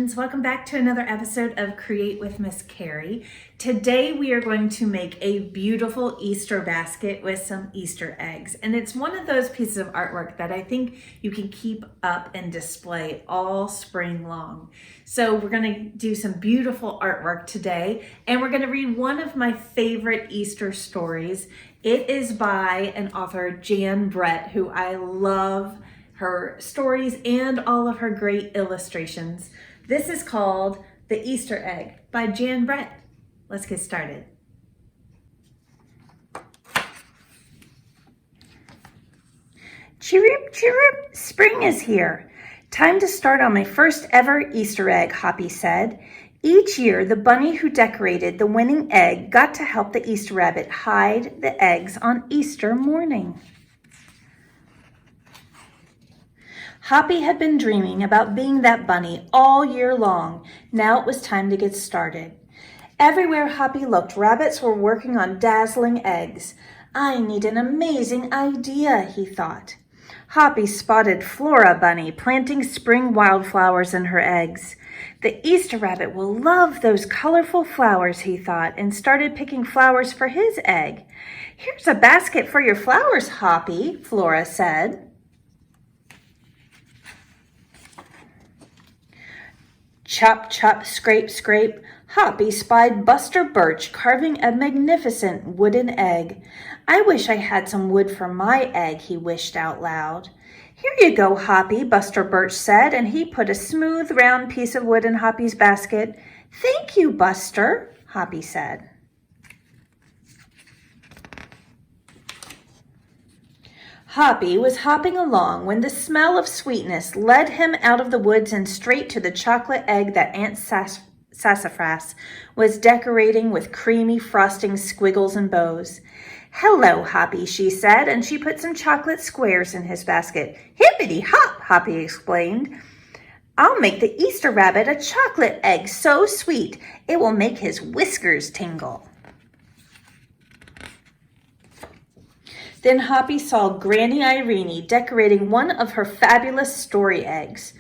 friends, welcome back to another episode of Create with Miss Carrie. Today we are going to make a beautiful Easter basket with some Easter eggs, and it's one of those pieces of artwork that I think you can keep up and display all spring long. So we're going to do some beautiful artwork today, and we're going to read one of my favorite Easter stories. It is by an author, Jan Brett, who I love her stories and all of her great illustrations. This is called The Easter Egg by Jan Brett. Let's get started. Chirrup, chirrup, spring is here. Time to start on my first ever Easter egg, Hoppy said. Each year, the bunny who decorated the winning egg got to help the Easter rabbit hide the eggs on Easter morning. Hoppy had been dreaming about being that bunny all year long. Now it was time to get started. Everywhere Hoppy looked, rabbits were working on dazzling eggs. I need an amazing idea, he thought. Hoppy spotted Flora Bunny planting spring wildflowers in her eggs. The Easter rabbit will love those colorful flowers, he thought, and started picking flowers for his egg. Here's a basket for your flowers, Hoppy, Flora said. Chop, chop, scrape, scrape, Hoppy spied Buster Birch carving a magnificent wooden egg. I wish I had some wood for my egg, he wished out loud. Here you go, Hoppy, Buster Birch said, and he put a smooth, round piece of wood in Hoppy's basket. Thank you, Buster, Hoppy said. Hoppy was hopping along when the smell of sweetness led him out of the woods and straight to the chocolate egg that Aunt Sassafras was decorating with creamy frosting squiggles and bows. Hello, Hoppy, she said, and she put some chocolate squares in his basket. Hippity hop, Hoppy explained. I'll make the Easter rabbit a chocolate egg so sweet it will make his whiskers tingle. Then Hoppy saw Granny Irene decorating one of her fabulous story eggs.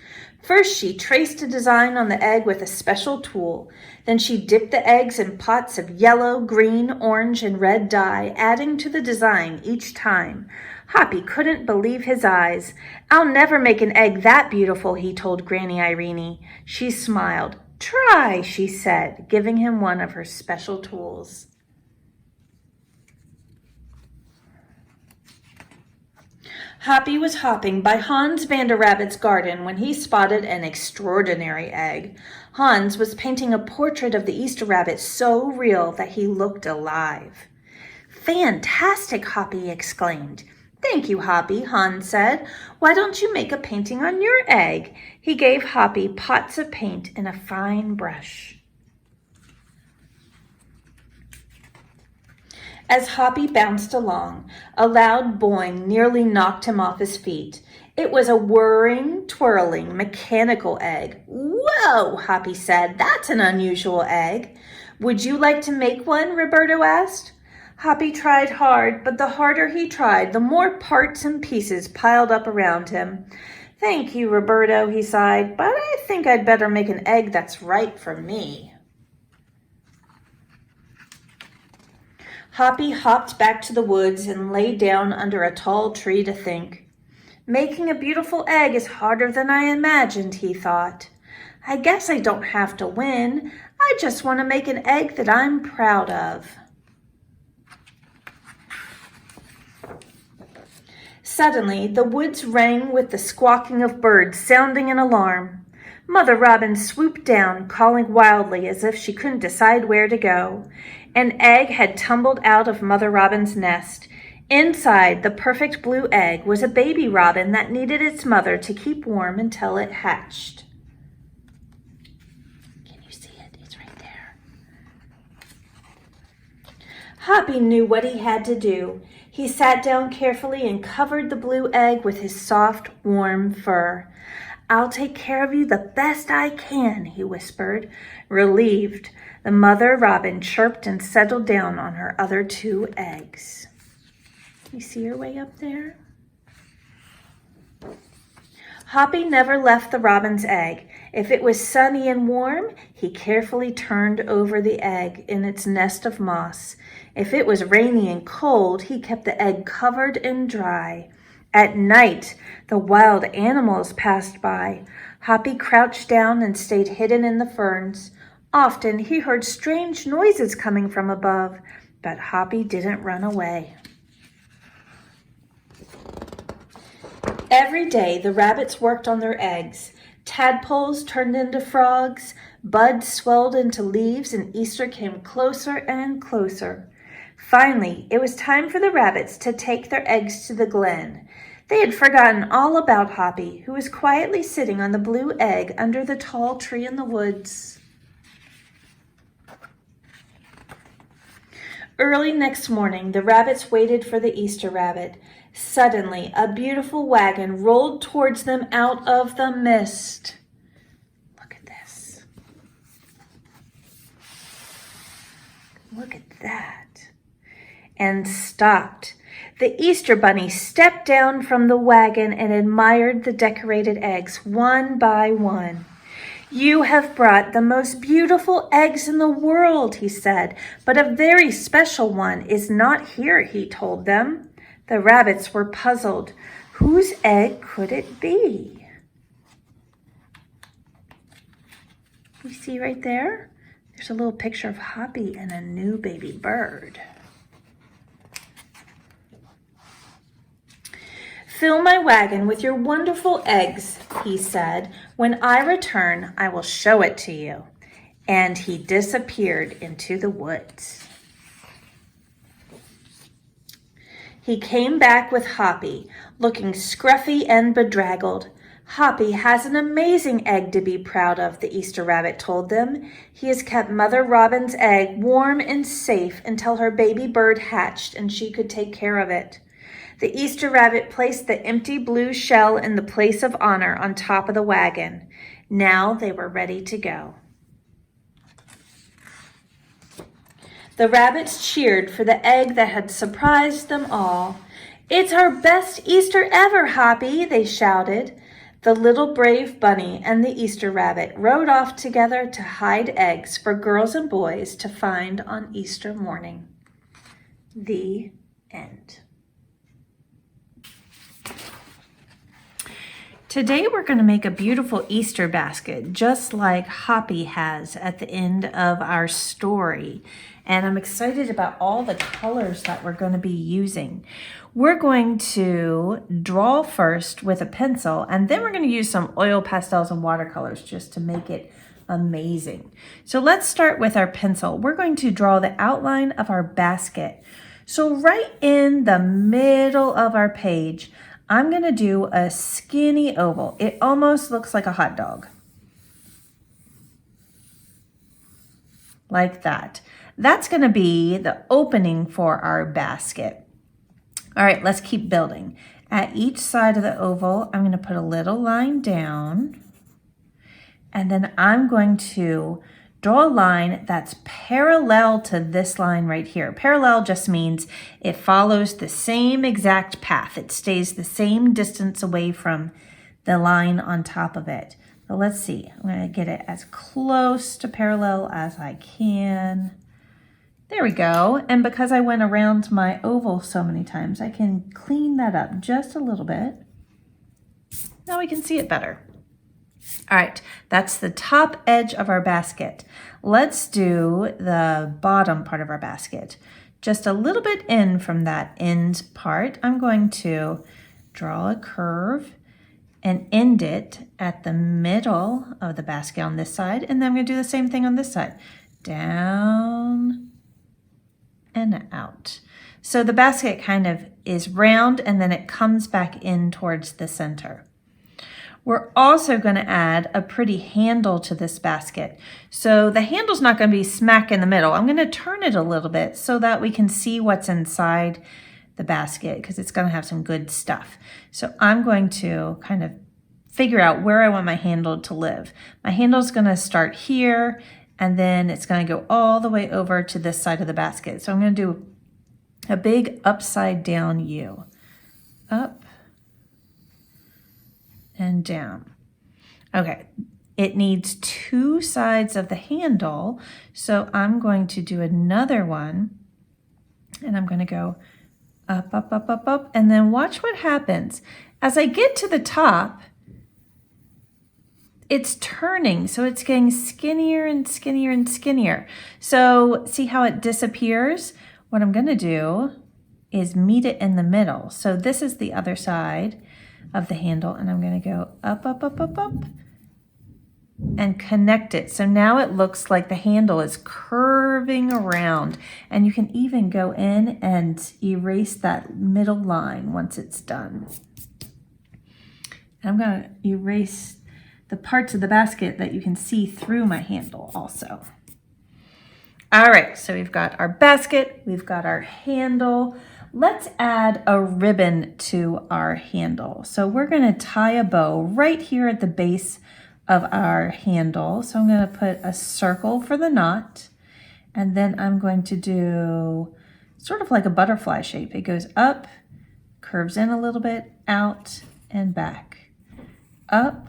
First, she traced a design on the egg with a special tool. Then she dipped the eggs in pots of yellow, green, orange, and red dye, adding to the design each time. Hoppy couldn't believe his eyes. I'll never make an egg that beautiful, he told Granny Irene. She smiled. Try, she said, giving him one of her special tools. Hoppy was hopping by Hans Vanderrabbit's garden when he spotted an extraordinary egg. Hans was painting a portrait of the Easter rabbit so real that he looked alive. Fantastic, Hoppy exclaimed. Thank you, Hoppy, Hans said. Why don't you make a painting on your egg? He gave Hoppy pots of paint and a fine brush. As Hoppy bounced along, a loud boing nearly knocked him off his feet. It was a whirring, twirling, mechanical egg. Whoa, Hoppy said, that's an unusual egg. Would you like to make one? Roberto asked. Hoppy tried hard, but the harder he tried, the more parts and pieces piled up around him. Thank you, Roberto, he sighed, but I think I'd better make an egg that's right for me. Hoppy hopped back to the woods and lay down under a tall tree to think. Making a beautiful egg is harder than I imagined, he thought. I guess I don't have to win. I just want to make an egg that I'm proud of. Suddenly, the woods rang with the squawking of birds sounding an alarm. Mother Robin swooped down, calling wildly as if she couldn't decide where to go. An egg had tumbled out of Mother Robin's nest. Inside the perfect blue egg was a baby robin that needed its mother to keep warm until it hatched. Can you see it? It's right there. Hoppy knew what he had to do. He sat down carefully and covered the blue egg with his soft, warm fur. I'll take care of you the best I can, he whispered. Relieved, the mother robin chirped and settled down on her other two eggs. You see her way up there? Hoppy never left the robin's egg. If it was sunny and warm, he carefully turned over the egg in its nest of moss. If it was rainy and cold, he kept the egg covered and dry. At night, the wild animals passed by. Hoppy crouched down and stayed hidden in the ferns. Often he heard strange noises coming from above, but Hoppy didn't run away. Every day, the rabbits worked on their eggs. Tadpoles turned into frogs, buds swelled into leaves, and Easter came closer and closer. Finally, it was time for the rabbits to take their eggs to the glen. They had forgotten all about Hoppy, who was quietly sitting on the blue egg under the tall tree in the woods. Early next morning, the rabbits waited for the Easter rabbit. Suddenly, a beautiful wagon rolled towards them out of the mist. Look at this. Look at that. And stopped. The Easter bunny stepped down from the wagon and admired the decorated eggs one by one. "You have brought the most beautiful eggs in the world," he said, "but a very special one is not here," he told them. The rabbits were puzzled. Whose egg could it be? You see right there? There's a little picture of Hoppy and a new baby bird. "Fill my wagon with your wonderful eggs," he said. "When I return, I will show it to you." And he disappeared into the woods. He came back with Hoppy, looking scruffy and bedraggled. "Hoppy has an amazing egg to be proud of," the Easter rabbit told them. "He has kept Mother Robin's egg warm and safe until her baby bird hatched and she could take care of it." The Easter rabbit placed the empty blue shell in the place of honor on top of the wagon. Now they were ready to go. The rabbits cheered for the egg that had surprised them all. "It's our best Easter ever, Hoppy," they shouted. The little brave bunny and the Easter rabbit rode off together to hide eggs for girls and boys to find on Easter morning. The end. Today we're going to make a beautiful Easter basket, just like Hoppy has at the end of our story. And I'm excited about all the colors that we're going to be using. We're going to draw first with a pencil, and then we're going to use some oil pastels and watercolors just to make it amazing. So let's start with our pencil. We're going to draw the outline of our basket. So right in the middle of our page, I'm going to do a skinny oval. It almost looks like a hot dog. Like that. That's going to be the opening for our basket. All right, let's keep building. At each side of the oval, I'm going to put a little line down. And then I'm going to draw a line that's parallel to this line right here. Parallel just means it follows the same exact path. It stays the same distance away from the line on top of it. So let's see. I'm going to get it as close to parallel as I can. There we go. And because I went around my oval so many times, I can clean that up just a little bit. Now we can see it better. All right, that's the top edge of our basket. Let's do the bottom part of our basket. Just a little bit in from that end part, I'm going to draw a curve and end it at the middle of the basket on this side. And then I'm going to do the same thing on this side. Down and out. So the basket kind of is round and then it comes back in towards the center. We're also going to add a pretty handle to this basket. So the handle's not going to be smack in the middle. I'm going to turn it a little bit so that we can see what's inside the basket because it's going to have some good stuff. So I'm going to kind of figure out where I want my handle to live. My handle's going to start here and then it's going to go all the way over to this side of the basket. So I'm going to do a big upside down U. Up and down. Okay, it needs 2 sides of the handle. So I'm going to do another one, and I'm going to go up, up, up, up, up, and then watch what happens. As I get to the top, it's turning, so it's getting skinnier and skinnier and skinnier. So see how it disappears? What I'm going to do is meet it in the middle. So this is the other side of the handle, and I'm going to go up, up, up, up, up, and connect it. So now it looks like the handle is curving around, and you can even go in and erase that middle line once it's done. I'm going to erase the parts of the basket that you can see through my handle also. All right, so we've got our basket, we've got our handle. Let's add a ribbon to our handle. So we're going to tie a bow right here at the base of our handle. So I'm going to put a circle for the knot, and then I'm going to do sort of like a butterfly shape. It goes up, curves in a little bit, out and back, up,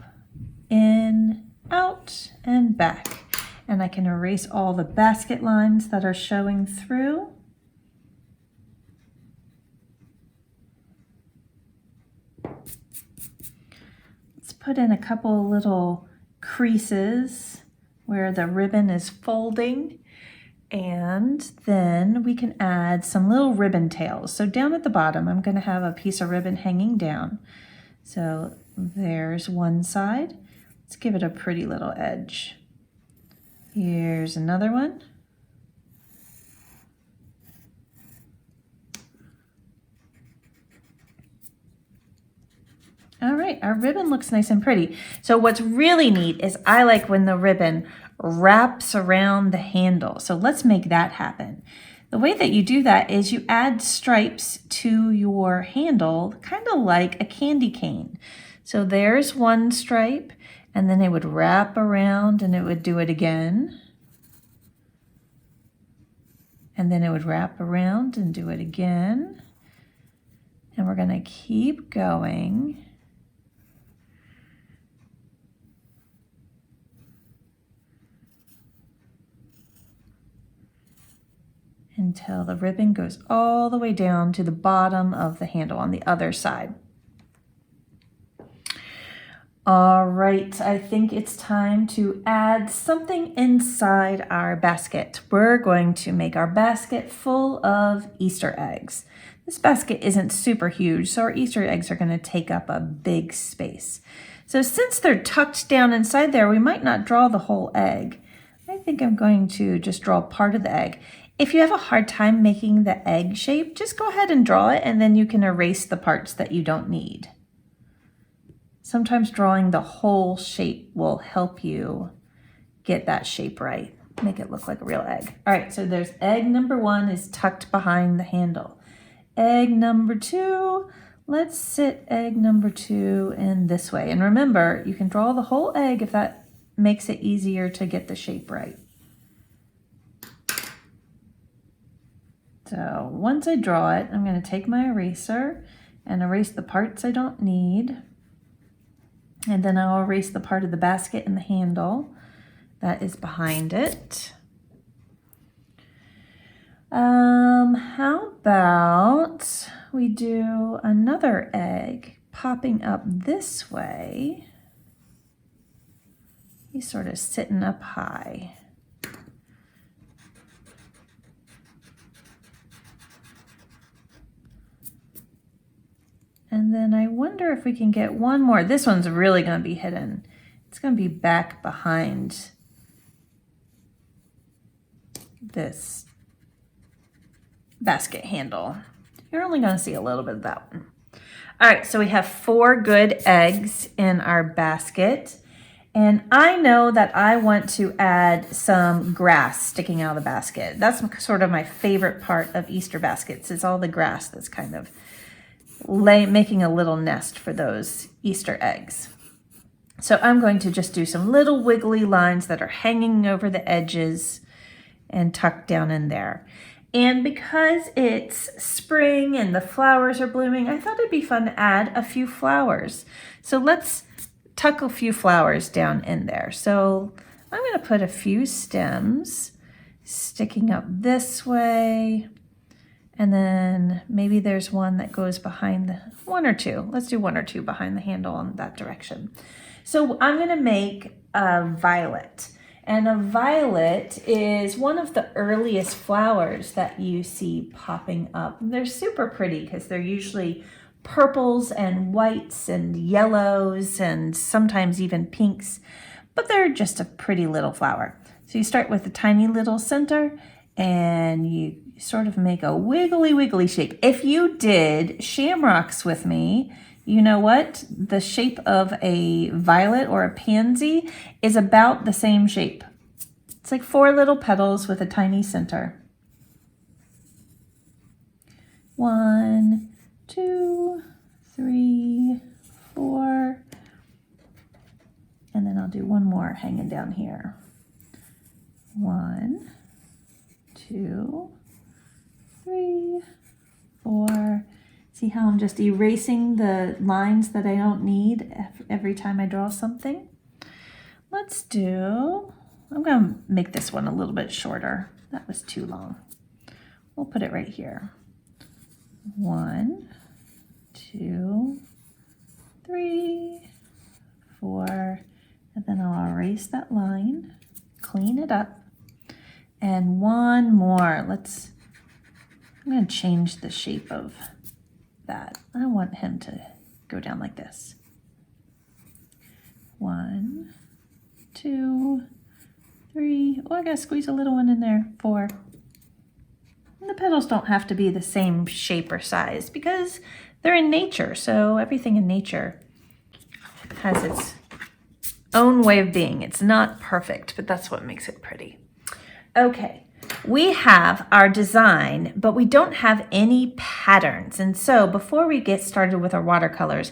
in, out, and back. And I can erase all the basket lines that are showing through. Let's put in a couple little creases where the ribbon is folding. And then we can add some little ribbon tails. So down at the bottom, I'm going to have a piece of ribbon hanging down. So there's one side. Let's give it a pretty little edge. Here's another one. All right, our ribbon looks nice and pretty. So what's really neat is I like when the ribbon wraps around the handle. So let's make that happen. The way that you do that is you add stripes to your handle, kind of like a candy cane. So there's one stripe, and then it would wrap around and it would do it again. And then it would wrap around and do it again. And we're going to keep going until the ribbon goes all the way down to the bottom of the handle on the other side. All right, I think it's time to add something inside our basket. We're going to make our basket full of Easter eggs. This basket isn't super huge, so our Easter eggs are going to take up a big space. So since they're tucked down inside there, we might not draw the whole egg. I think I'm going to just draw part of the egg. If you have a hard time making the egg shape, just go ahead and draw it, and then you can erase the parts that you don't need. Sometimes drawing the whole shape will help you get that shape right. Make it look like a real egg. All right, so there's egg number 1 is tucked behind the handle. Egg number 2, let's sit egg number 2 in this way. And remember, you can draw the whole egg if that makes it easier to get the shape right. So once I draw it, I'm going to take my eraser and erase the parts I don't need. And then I'll erase the part of the basket and the handle that is behind it. How about we do another egg popping up this way? He's sort of sitting up high. And then I wonder if we can get one more. This one's really going to be hidden. It's going to be back behind this basket handle. You're only going to see a little bit of that one. All right, so we have 4 good eggs in our basket. And I know that I want to add some grass sticking out of the basket. That's sort of my favorite part of Easter baskets, is all the grass that's kind of making a little nest for those Easter eggs. So I'm going to just do some little wiggly lines that are hanging over the edges and tucked down in there. And because it's spring and the flowers are blooming, I thought it'd be fun to add a few flowers. So let's tuck a few flowers down in there. So I'm going to put a few stems sticking up this way. And then maybe there's one that goes behind the, one or two. Let's do one or two behind the handle in that direction. So I'm going to make a violet. And a violet is one of the earliest flowers that you see popping up. They're super pretty because they're usually purples and whites and yellows and sometimes even pinks, but they're just a pretty little flower. So you start with a tiny little center and you sort of make a wiggly shape. If you did shamrocks with me, you know what? The shape of a violet or a pansy is about the same shape. It's like 4 little petals with a tiny center. 1, 2, 3, 4. And then I'll do one more hanging down here. 1, 2, 3, 4. See how I'm just erasing the lines that I don't need every time I draw something? I'm going to make this one a little bit shorter. That was too long. We'll put it right here. 1, 2, 3, 4. And then I'll erase that line, clean it up. And one more. I'm going to change the shape of that. I want him to go down like this. 1, 2, 3. Oh, I got to squeeze a little one in there. 4. And the petals don't have to be the same shape or size because they're in nature. So everything in nature has its own way of being. It's not perfect, but that's what makes it pretty. Okay. We have our design, but we don't have any patterns. And so before we get started with our watercolors,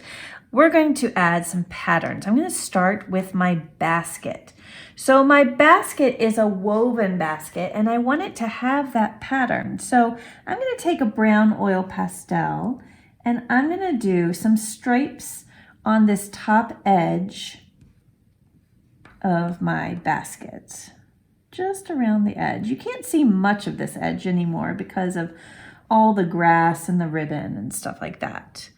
we're going to add some patterns. I'm going to start with my basket. So my basket is a woven basket and I want it to have that pattern. So I'm going to take a brown oil pastel and I'm going to do some stripes on this top edge of my basket. Just around the edge. You can't see much of this edge anymore because of all the grass and the ribbon and stuff like that.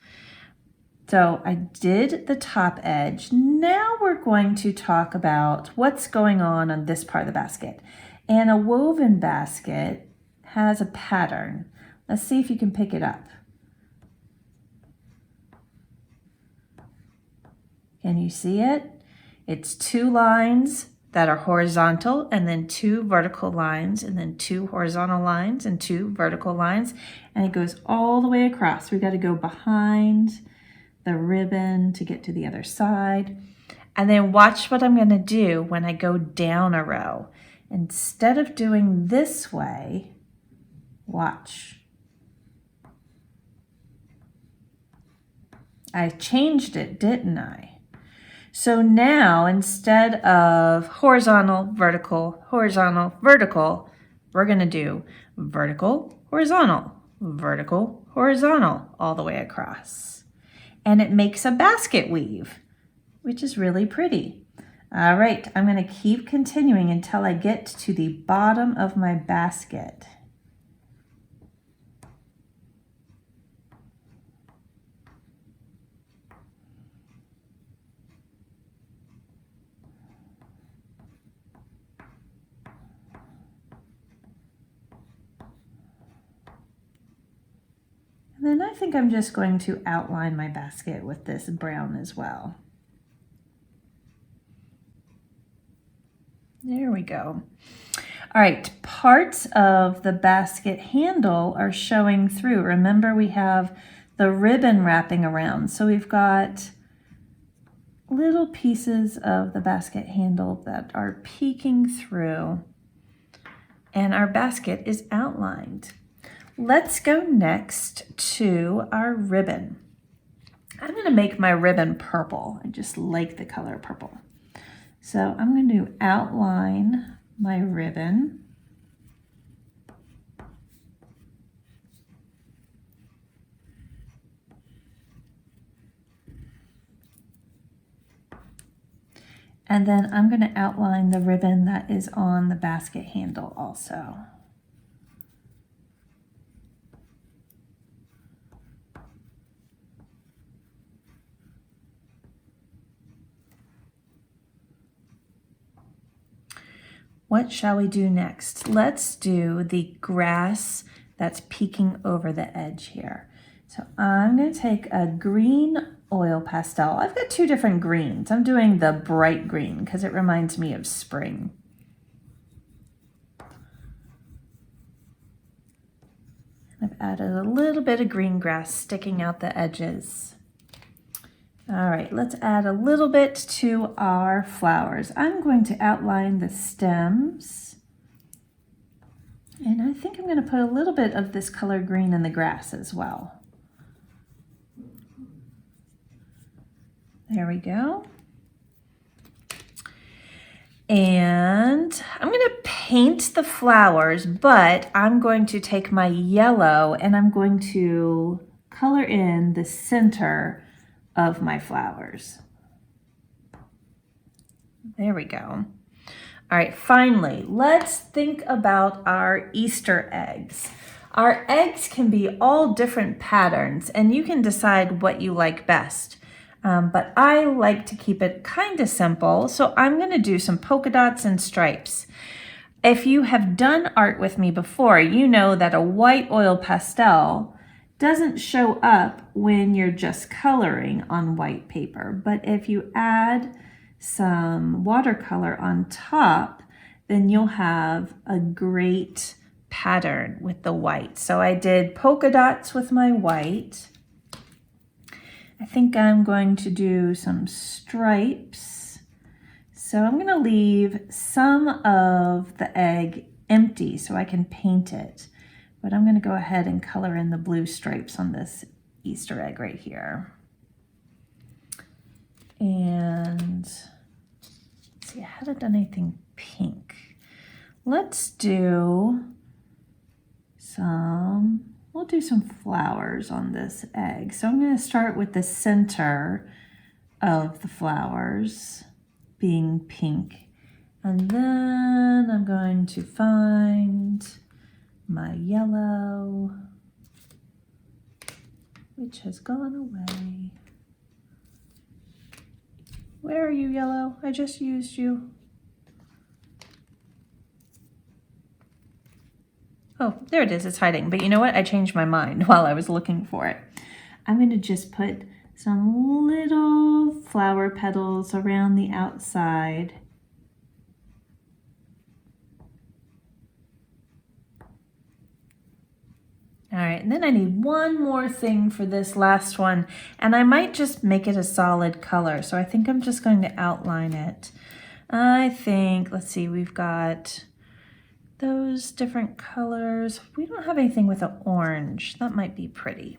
So I did the top edge. Now we're going to talk about what's going on this part of the basket. And a woven basket has a pattern. Let's see if you can pick it up. Can you see it? It's 2 lines that are horizontal and then 2 vertical lines and then 2 horizontal lines and 2 vertical lines. And it goes all the way across. We've got to go behind the ribbon to get to the other side. And then watch what I'm going to do when I go down a row. Instead of doing this way, watch. I changed it, didn't I? So now, instead of horizontal, vertical, we're going to do vertical, horizontal, all the way across. And it makes a basket weave, which is really pretty. All right, I'm going to keep continuing until I get to the bottom of my basket. And then I think I'm just going to outline my basket with this brown as well. There we go. All right, parts of the basket handle are showing through. Remember, we have the ribbon wrapping around. So we've got little pieces of the basket handle that are peeking through, and our basket is outlined. Let's go next to our ribbon. I'm going to make my ribbon purple. I just like the color purple. So I'm going to outline my ribbon. And then I'm going to outline the ribbon that is on the basket handle also. What shall we do next? Let's do the grass that's peeking over the edge here. So I'm going to take a green oil pastel. I've got two different greens. I'm doing the bright green because it reminds me of spring. I've added a little bit of green grass sticking out the edges. All right, let's add a little bit to our flowers. I'm going to outline the stems. And I think I'm going to put a little bit of this color green in the grass as well. There we go. And I'm going to paint the flowers, but I'm going to take my yellow and I'm going to color in the center of my flowers. There we go. All right, finally, let's think about our Easter eggs. Our eggs can be all different patterns, and you can decide what you like best. But I like to keep it kind of simple, so I'm going to do some polka dots and stripes. If you have done art with me before, you know that a white oil pastel doesn't show up when you're just coloring on white paper. But if you add some watercolor on top, then you'll have a great pattern with the white. So I did polka dots with my white. I think I'm going to do some stripes. So I'm going to leave some of the egg empty so I can paint it. But I'm going to go ahead and color in the blue stripes on this Easter egg right here. And let's see, I haven't done anything pink. Let's do we'll do some flowers on this egg. So I'm going to start with the center of the flowers being pink. And then I'm going to find my yellow, which has gone away. Where are you, yellow? I just used you. Oh, there it is, it's hiding. But you know what? I changed my mind while I was looking for it. I'm going to just put some little flower petals around the outside. All right, and then I need one more thing for this last one, and I might just make it a solid color. So I think I'm just going to outline it. I think, let's see, we've got those different colors. We don't have anything with an orange. That might be pretty.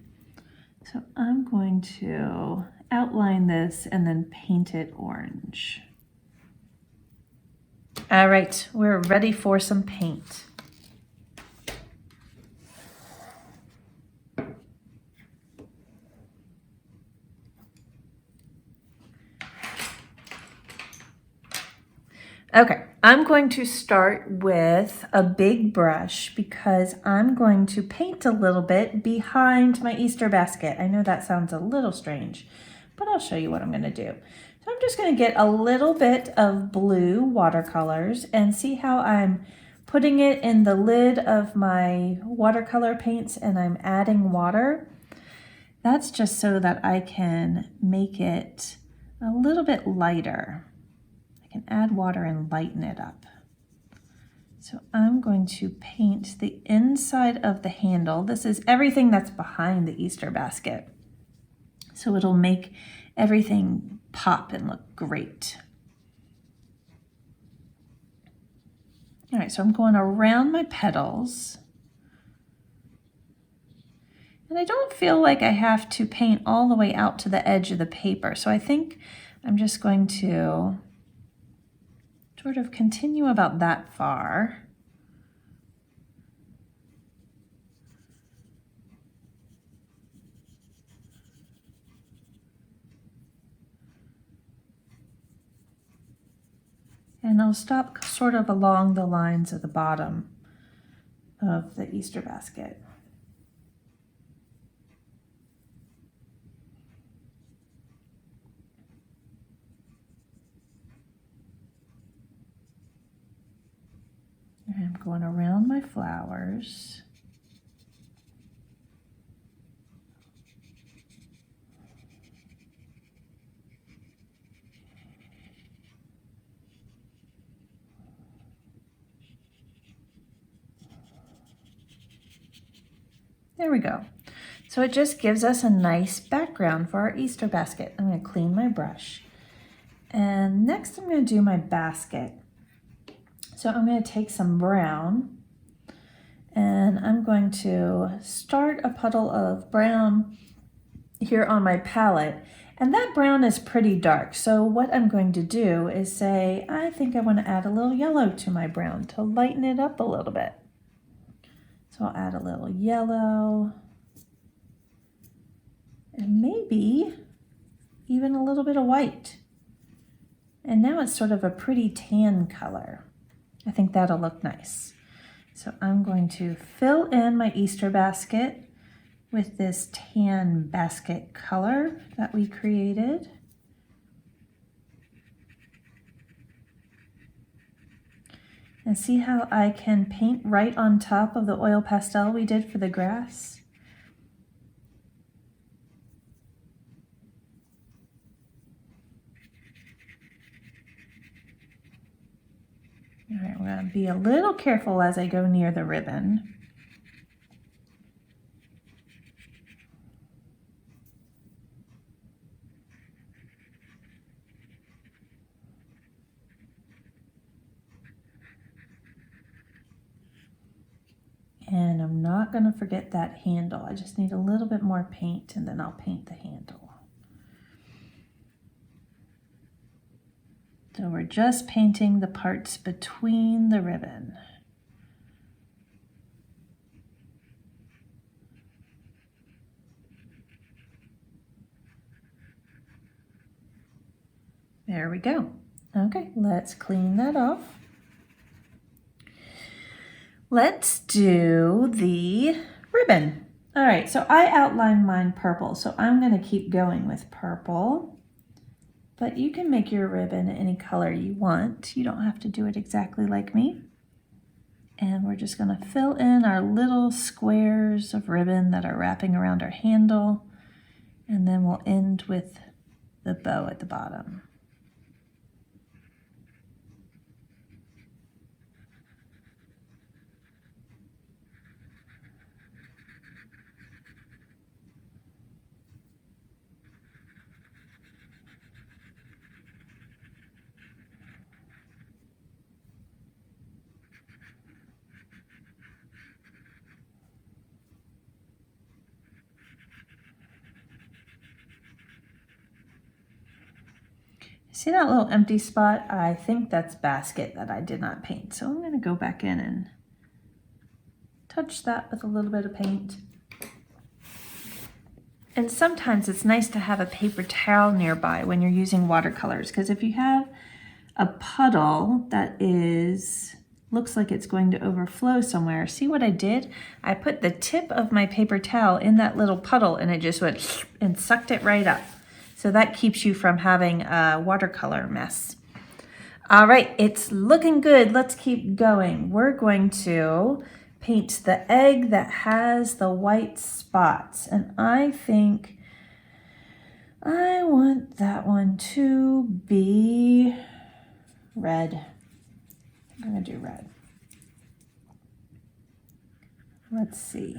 So I'm going to outline this and then paint it orange. All right, we're ready for some paint. Okay, I'm going to start with a big brush because I'm going to paint a little bit behind my Easter basket. I know that sounds a little strange, but I'll show you what I'm going to do. So I'm just going to get a little bit of blue watercolors and see how I'm putting it in the lid of my watercolor paints and I'm adding water. That's just so that I can make it a little bit lighter. And add water and lighten it up. So I'm going to paint the inside of the handle. This is everything that's behind the Easter basket. So it'll make everything pop and look great. All right, so I'm going around my petals. And I don't feel like I have to paint all the way out to the edge of the paper. So I think I'm just going to sort of continue about that far. And I'll stop sort of along the lines of the bottom of the Easter basket. And I'm going around my flowers. There we go. So it just gives us a nice background for our Easter basket. I'm going to clean my brush. And next I'm going to do my basket. So I'm going to take some brown and I'm going to start a puddle of brown here on my palette. And that brown is pretty dark. So what I'm going to do is say, I think I want to add a little yellow to my brown to lighten it up a little bit. So I'll add a little yellow and maybe even a little bit of white. And now it's sort of a pretty tan color. I think that'll look nice. So I'm going to fill in my Easter basket with this tan basket color that we created. And see how I can paint right on top of the oil pastel we did for the grass? All right, we're going to be a little careful as I go near the ribbon. And I'm not going to forget that handle. I just need a little bit more paint and then I'll paint the handle. So we're just painting the parts between the ribbon. There we go. Okay, let's clean that off. Let's do the ribbon. All right, so I outlined mine purple, so I'm going to keep going with purple. But you can make your ribbon any color you want. You don't have to do it exactly like me. And we're just going to fill in our little squares of ribbon that are wrapping around our handle. And then we'll end with the bow at the bottom. See that little empty spot? I think that's basket that I did not paint. So I'm going to go back in and touch that with a little bit of paint. And sometimes it's nice to have a paper towel nearby when you're using watercolors, because if you have a puddle that looks like it's going to overflow somewhere, see what I did? I put the tip of my paper towel in that little puddle and it just went and sucked it right up. So that keeps you from having a watercolor mess. All right, it's looking good. Let's keep going. We're going to paint the egg that has the white spots. And I think I want that one to be red. I'm going to do red. Let's see.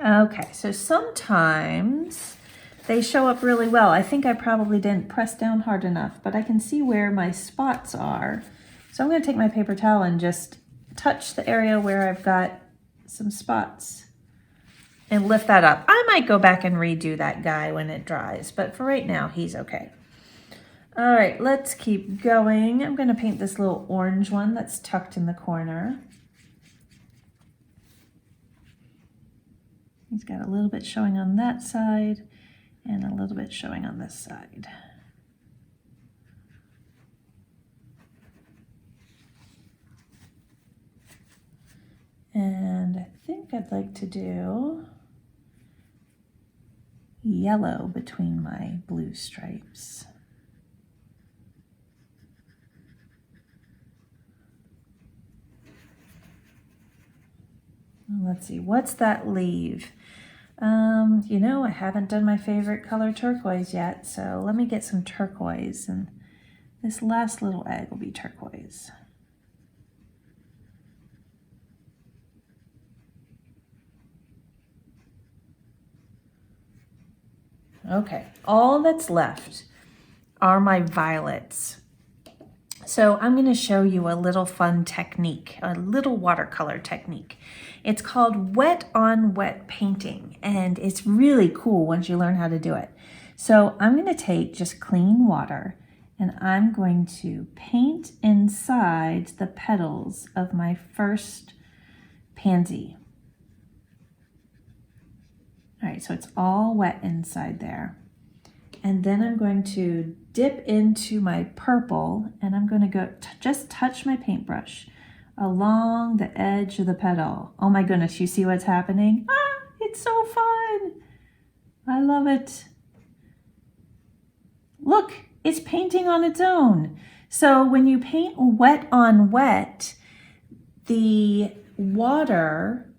Okay, so sometimes they show up really well. I think I probably didn't press down hard enough, but I can see where my spots are. So I'm going to take my paper towel and just touch the area where I've got some spots and lift that up. I might go back and redo that guy when it dries, but for right now, he's okay. All right, let's keep going. I'm going to paint this little orange one that's tucked in the corner. He's got a little bit showing on that side and a little bit showing on this side. And I think I'd like to do yellow between my blue stripes. Let's see, what's that leave? You know, I haven't done my favorite color turquoise yet, so let me get some turquoise, and this last little egg will be turquoise. Okay, all that's left are my violets. So I'm going to show you a little fun technique, a little watercolor technique. It's called wet on wet painting, and it's really cool once you learn how to do it. So I'm going to take just clean water, and I'm going to paint inside the petals of my first pansy. All right, so it's all wet inside there. And then I'm going to dip into my purple, and I'm going to go just touch my paintbrush along the edge of the petal. Oh my goodness, you see what's happening? Ah, it's so fun. I love it. Look, it's painting on its own. So when you paint wet on wet, the water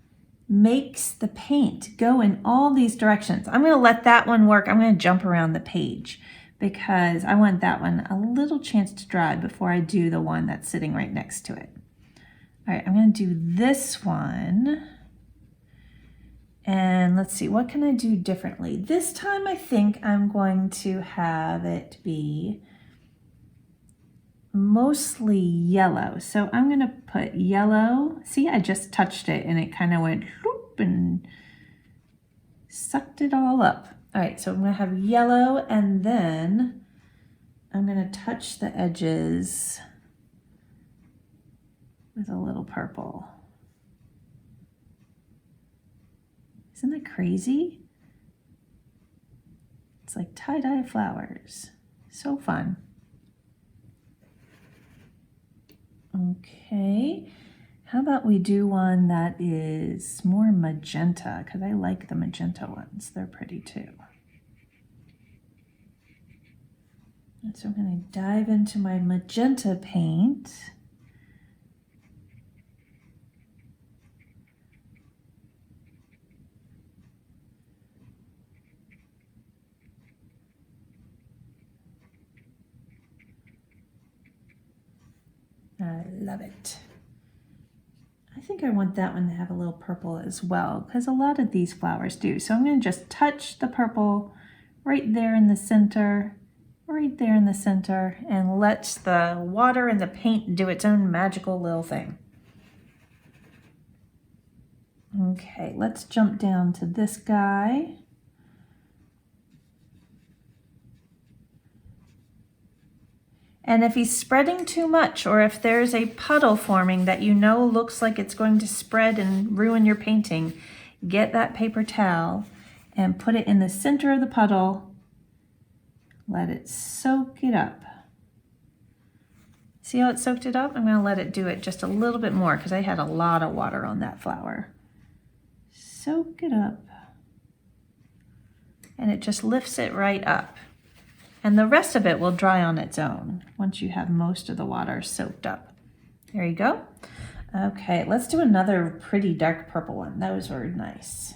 makes the paint go in all these directions. I'm going to let that one work. I'm going to jump around the page because I want that one a little chance to dry before I do the one that's sitting right next to it. All right, I'm going to do this one. And let's see, what can I do differently? This time I think I'm going to have it be mostly yellow. So I'm going to put yellow. See, I just touched it and it kind of went whoop and sucked it all up. All right, so I'm going to have yellow, and then I'm going to touch the edges with a little purple. Isn't that crazy? It's like tie-dye flowers. So fun. Okay, how about we do one that is more magenta, because I like the magenta ones. They're pretty too. And so I'm going to dive into my magenta paint. I love it. I think I want that one to have a little purple as well, because a lot of these flowers do. So I'm going to just touch the purple right there in the center, right there in the center, and let the water and the paint do its own magical little thing. Okay, let's jump down to this guy. And if he's spreading too much, or if there's a puddle forming that you know looks like it's going to spread and ruin your painting, get that paper towel and put it in the center of the puddle. Let it soak it up. See how it soaked it up? I'm going to let it do it just a little bit more because I had a lot of water on that flower. Soak it up. And it just lifts it right up. And the rest of it will dry on its own once you have most of the water soaked up. There you go. Okay, let's do another pretty dark purple one. Those were nice.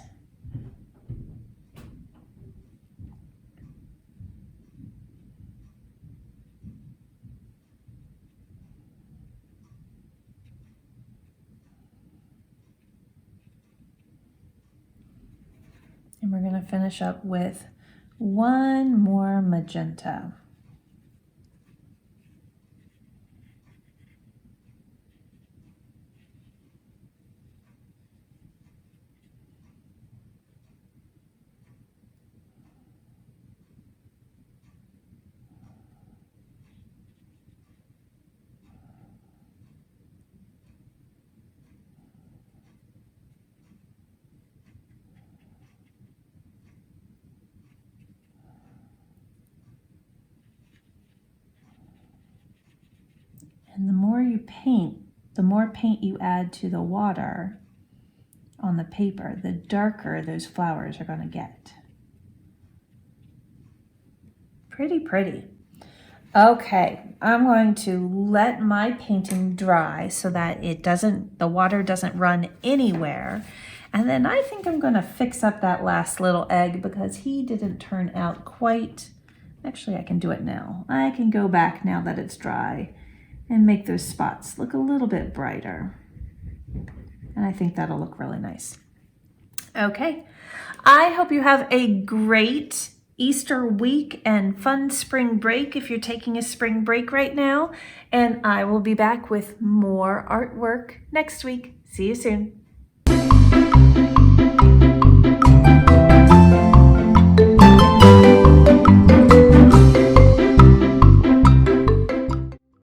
And we're going to finish up with one more magenta. you paint, the more paint you add to the water on the paper, the darker those flowers are going to get. Pretty pretty. Okay, I'm going to let my painting dry so that the water doesn't run anywhere. And then I think I'm going to fix up that last little egg because he didn't turn out quite. Actually, I can do it now. I can go back now that it's dry and make those spots look a little bit brighter. And I think that'll look really nice. Okay, I hope you have a great Easter week and fun spring break if you're taking a spring break right now. And I will be back with more artwork next week. See you soon.